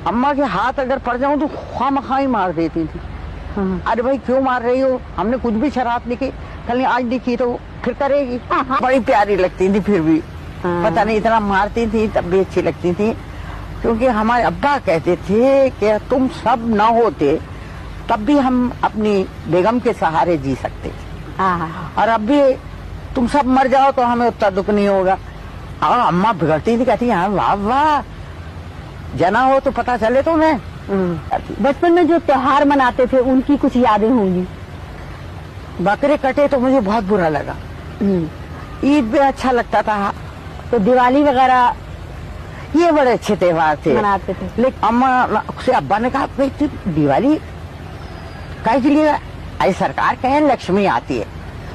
अम्मा के हाथ अगर पड़ जाऊं तो खामखा ही मार देती थी। अरे भाई क्यों मार रही हो, हमने कुछ भी शरारत नहीं की, कल आज दिखी तो फिर करेगी। बड़ी प्यारी लगती थी फिर भी, पता नहीं इतना मारती थी तब भी अच्छी लगती थी। क्योंकि हमारे अब्बा कहते थे कि तुम सब ना होते तब भी हम अपनी बेगम के सहारे जी सकते थे, और अब भी तुम सब मर जाओ तो हमें उतना दुख नहीं होगा। और अम्मा बिगड़ती थी, कहती हाँ वाह वाह, जना हो तो पता चले तो मैं। बचपन में जो त्योहार मनाते थे उनकी कुछ यादें होंगी? बकरे कटे तो मुझे बहुत बुरा लगा, ईद भी अच्छा लगता था, तो दिवाली वगैरह ये बड़े अच्छे त्योहार थे मनाते थे। लेकिन अम्मा से अब्बा ने कहा दिवाली कहे के लिए आई, सरकार कहे लक्ष्मी आती है,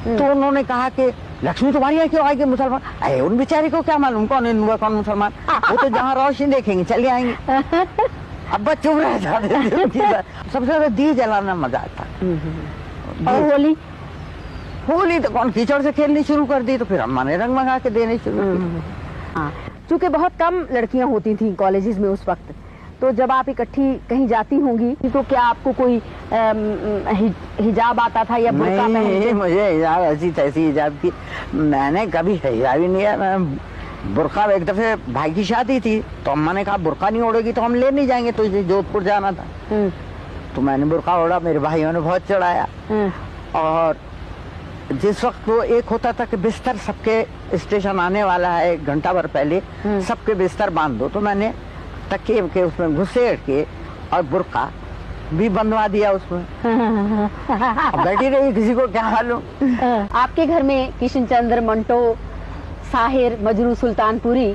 तो उन्होंने कहा कि लक्ष्मी तुम्हारी यहाँ क्यों आएगी मुसलमान? अरे उन बेचारे को क्या मालूम कौन हिंदू है कौन मुसलमान, वो तो जहाँ रोशनी देखेंगे चले आएंगे। अब्बा चुप रह जाते थे। सबसे ज्यादा दिए जलाना मजा आता। और होली? होली तो कौन कीचड़ से खेलनी शुरू कर दी, तो फिर अम्मा ने रंग मंगा के देने शुरू किए। हाँ, चूंकि बहुत कम लड़कियां होती थी कॉलेजेस में उस वक्त, तो जब आप इकट्ठी कहीं जाती होंगी तो क्या आपको कोई हिजाब आता था या बुर्का पहनते? मुझे हिजाब ऐसी तैसी हिजाब की मैंने कभी हिजाब ही नहीं है। बुर्का एक दफे भाई की शादी थी तो अम्मा ने कहा बुर्का नहीं ओढ़ेगी तो हम ले नहीं जाएंगे, तो जोधपुर जाना था। तो मैंने बुर्का ओढ़ा, मेरे भाइयों ने बहुत चढ़ाया। और जिस वक्त वो एक होता था कि बिस्तर सबके स्टेशन आने वाला है 1 घंटा भर पहले, सबके बिस्तर बांध दो, तो मैंने तकिए के उसमें घुसेड़ के और बुर्का भी बंधवा दिया उसमें। बैठी रही, किसी को क्या मालूम। आपके घर में किशन चंद्र, मंटो, साहिर, मजरू सुल्तानपुरी,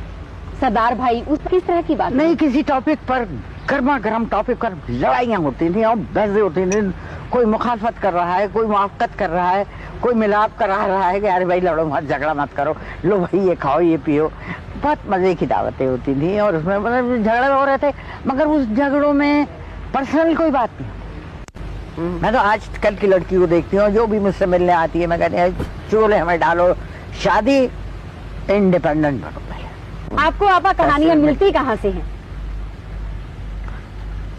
सरदार भाई, उस किस तरह की बात नहीं? किसी टॉपिक पर, गर्मा गर्म टॉपिक पर लड़ाइयाँ होती थी और बहसें होती थी। कोई मुखालफत कर रहा है, कोई मुआफ़क़त कर रहा है, कोई मिलाप करा रहा है कि अरे भाई लड़ो मत, झगड़ा मत करो, लो भाई ये खाओ ये पियो। बहुत मजे की दावतें होती थी और उसमें मतलब झगड़े हो रहे थे, मगर उस झगड़ों में पर्सनल कोई बात नहीं। मैं तो आज कल की लड़की को देखती हूँ जो भी मुझसे मिलने आती है, मैं कहती हूँ चोले हमें डालो, शादी इंडिपेंडेंट बनो पहले। आपको आपा कहानियां मिलती कहाँ से हैं?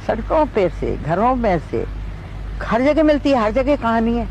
सड़कों पे से, घरों में से, हर जगह मिलती है, हर जगह कहानी है।